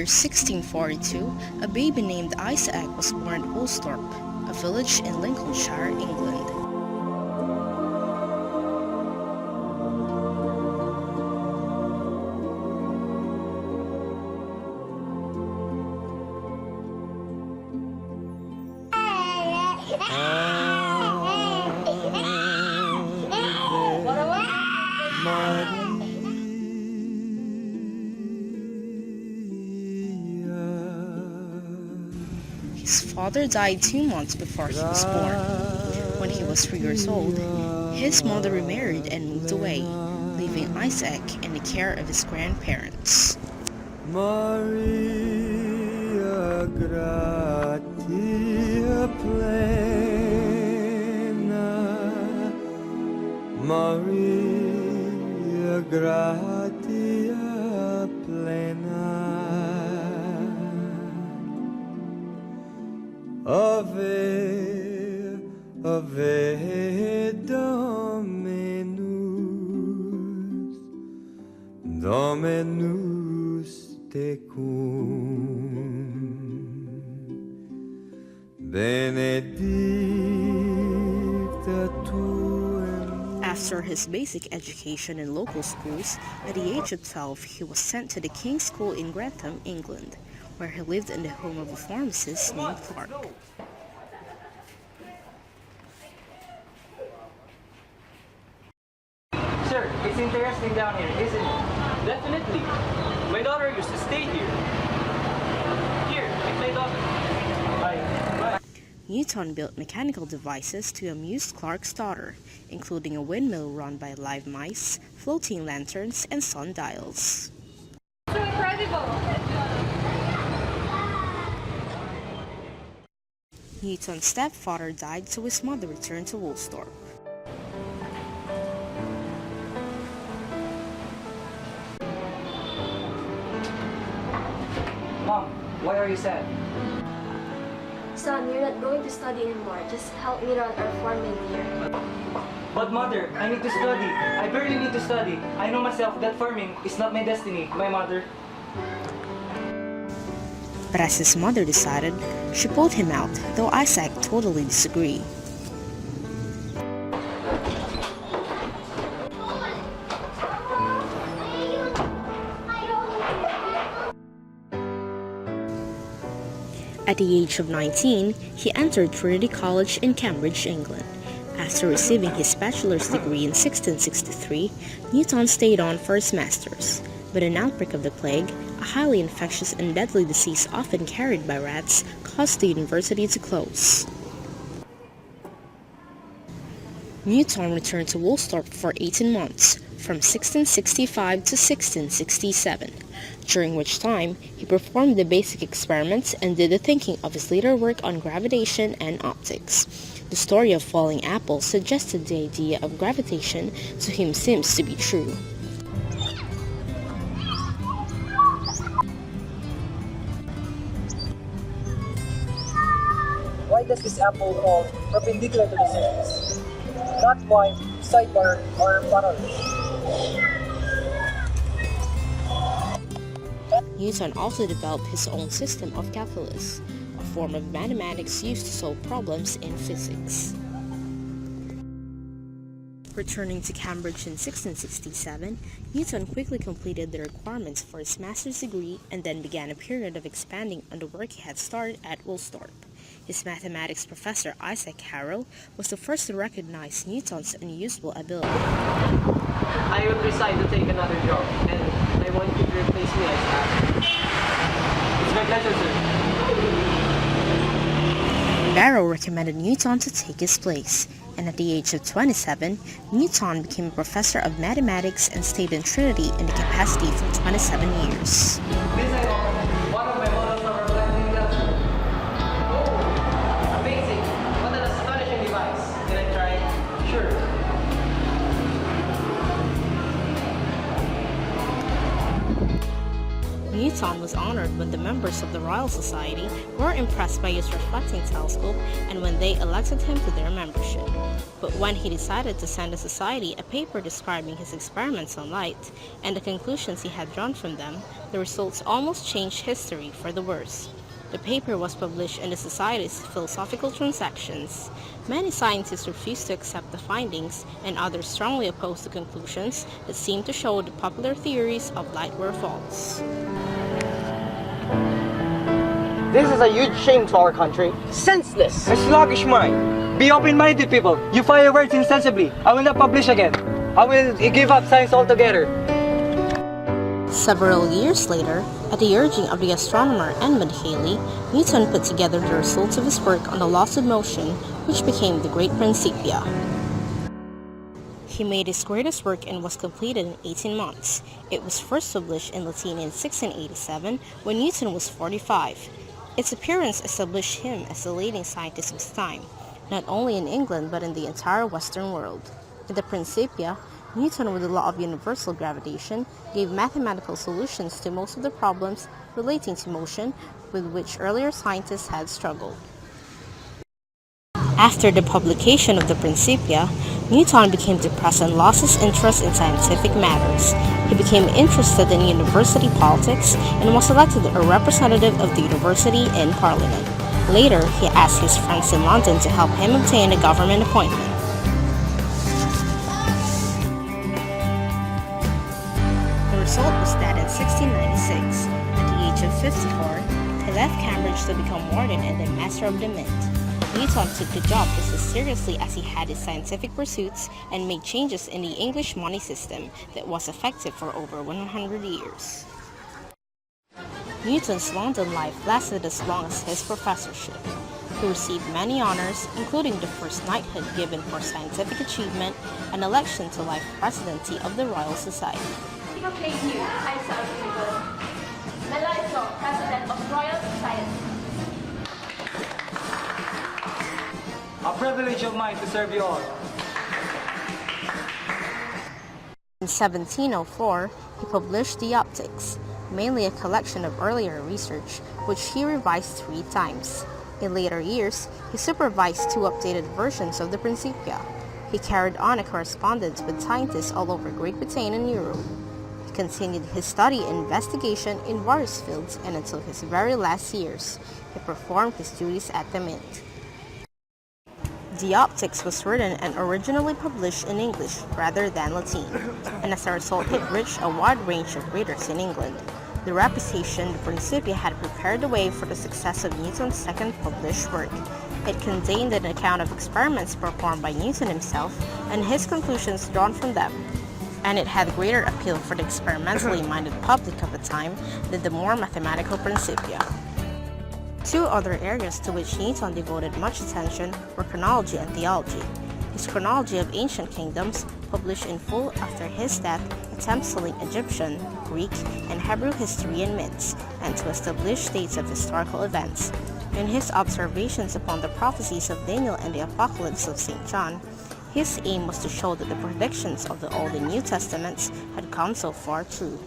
1642, a baby named Isaac was born at Woolsthorpe, a village in Lincolnshire, England. His father died 2 months before he was born. When he was 3 years old, his mother remarried and moved away, leaving Isaac in the care of his grandparents. Maria gratia plena, Maria gratia plena. Ave, Ave Dominus, Dominus tecum, benedicta tu in... After his basic education in local schools, at the age of 12, he was sent to the King's School in Grantham, England, where he lived in the home of a pharmacist named Clark. Sir, it's interesting down here, isn't it? Definitely. My daughter used to stay here. Here, meet my daughter. Bye. Bye. Newton built mechanical devices to amuse Clark's daughter, including a windmill run by live mice, floating lanterns, and sundials. So incredible! Newton's stepfather died, so his mother returned to Woolsthorpe. Mom, why are you sad? Son, you're not going to study anymore. Just help me run our farming here. But mother, I need to study. I barely need to study. I know myself that farming is not my destiny, my mother. But as his mother decided, she pulled him out, though Isaac totally disagreed. At the age of 19, he entered Trinity College in Cambridge, England. After receiving his bachelor's degree in 1663, Newton stayed on for his master's. But an outbreak of the plague, a highly infectious and deadly disease often carried by rats, caused the university to close. Newton returned to Woolsthorpe for 18 months, from 1665 to 1667, during which time he performed the basic experiments and did the thinking of his later work on gravitation and optics. The story of falling apples suggested the idea of gravitation to him seems to be true. Why does this apple fall perpendicular to the surface? Not wide, sidebar, or parallel. Newton also developed his own system of calculus, a form of mathematics used to solve problems in physics. Returning to Cambridge in 1667, Newton quickly completed the requirements for his master's degree and then began a period of expanding on the work he had started at Woolsthorpe. His mathematics professor, Isaac Harrow, was the first to recognize Newton's unusual ability. I will decide to take another job, and I want you to replace me as staff. It's my pleasure, sir. Barrow recommended Newton to take his place, and at the age of 27, Newton became a professor of mathematics and stayed in Trinity in the capacity for 27 years. This I offer, one of my models of our blending cluster. Oh, amazing! What an astonishing device. Can I try? Sure. Newton was honored when the members of the Royal Society were impressed by his reflecting telescope and when they elected him to their membership. But when he decided to send the Society a paper describing his experiments on light and the conclusions he had drawn from them, the results almost changed history for the worse. The paper was published in the Society's Philosophical Transactions. Many scientists refused to accept the findings, and others strongly opposed the conclusions that seemed to show the popular theories of light were false. This is a huge shame to our country. Senseless! A sluggish mind. Be open-minded, people. You fire words insensibly. I will not publish again. I will give up science altogether. Several years later, at the urging of the astronomer Edmund Halley, Newton put together the results of his work on the laws of motion, which became the Great Principia. He made his greatest work and was completed in 18 months. It was first published in Latin in 1687 when Newton was 45. Its appearance established him as the leading scientist of his time, not only in England but in the entire Western world. In the Principia, Newton, with the law of universal gravitation, gave mathematical solutions to most of the problems relating to motion with which earlier scientists had struggled. After the publication of the Principia, Newton became depressed and lost his interest in scientific matters. He became interested in university politics and was elected a representative of the university in Parliament. Later, he asked his friends in London to help him obtain a government appointment. The result was that in 1696, at the age of 54, he left Cambridge to become warden and then master of the mint. Newton took the job just as seriously as he had his scientific pursuits and made changes in the English money system that was effective for over 100 years. Newton's London life lasted as long as his professorship. He received many honors, including the first knighthood given for scientific achievement and election to life presidency of the Royal Society. I proclaim you, Isaac Newton, Melito, President of Royal Society. A privilege of mine to serve you all. In 1704, he published Dioptics, mainly a collection of earlier research, which he revised 3 times. In later years, he supervised 2 updated versions of the Principia. He carried on a correspondence with scientists all over Great Britain and Europe. He continued his study and investigation in various fields, and until his very last years, he performed his duties at the Mint. Dioptics was written and originally published in English rather than Latin, and as a result it reached a wide range of readers in England. The reputation the Principia had prepared the way for the success of Newton's second published work. It contained an account of experiments performed by Newton himself and his conclusions drawn from them, and it had greater appeal for the experimentally minded public of the time than the more mathematical Principia. 2 other areas to which Newton devoted much attention were chronology and theology. His Chronology of Ancient Kingdoms, published in full after his death, attempts to link Egyptian, Greek, and Hebrew history and myths, and to establish dates of historical events. In his observations upon the prophecies of Daniel and the Apocalypse of St. John, his aim was to show that the predictions of the Old and New Testaments had come so far true.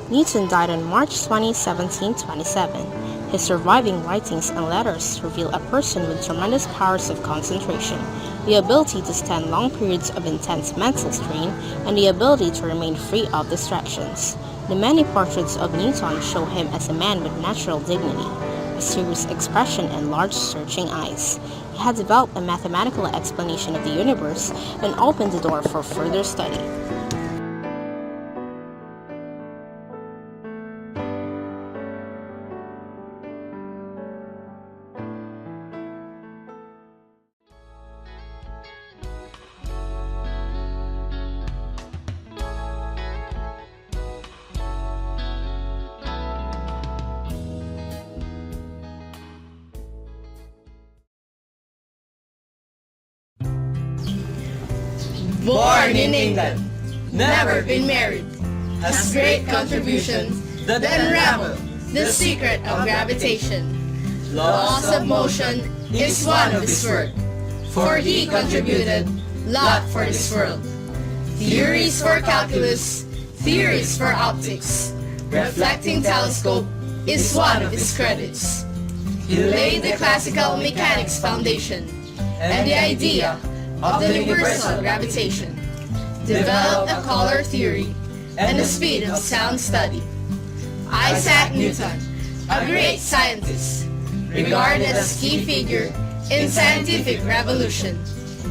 Newton died on March 20, 1727. His surviving writings and letters reveal a person with tremendous powers of concentration, the ability to stand long periods of intense mental strain, and the ability to remain free of distractions. The many portraits of Newton show him as a man with natural dignity, a serious expression, and large searching eyes. He had developed a mathematical explanation of the universe and opened the door for further study. Born in England, never been married, has great contributions that unravel the secret of gravitation. Laws of motion is one of his work, for he contributed lot for this world. Theories for calculus, theories for optics, reflecting telescope is one of his credits. He laid the classical mechanics foundation and the idea of the universal gravitation, developed a color theory and the speed of sound study. Isaac Newton, a great scientist, regarded as key figure in scientific revolution.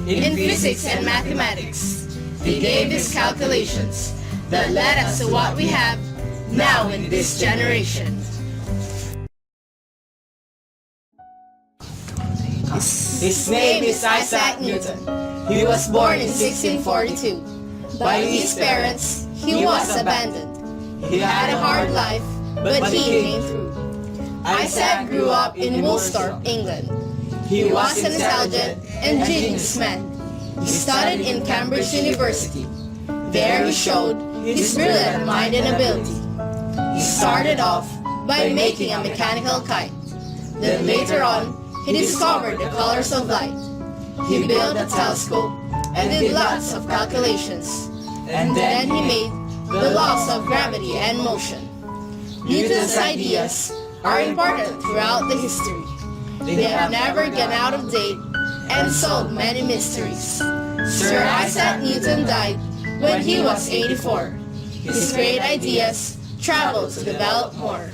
In physics and mathematics, he gave his calculations that led us to what we have now in this generation. His name is Isaac Newton. He was born in 1642. By his parents, he was abandoned. He had a hard life, but he came through. Isaac grew up in Woolsthorpe, England. He was an intelligent and genius man. He studied in Cambridge University. There he showed his brilliant mind and ability. He started off by making a mechanical kite. Then later on, he discovered the colors of light. He built a telescope and did lots of calculations. And then he made the laws of gravity and motion. Newton's ideas are important throughout the history. They have never gone out of date and solved many mysteries. Sir Isaac Newton died when he was 84. His great ideas traveled to develop more.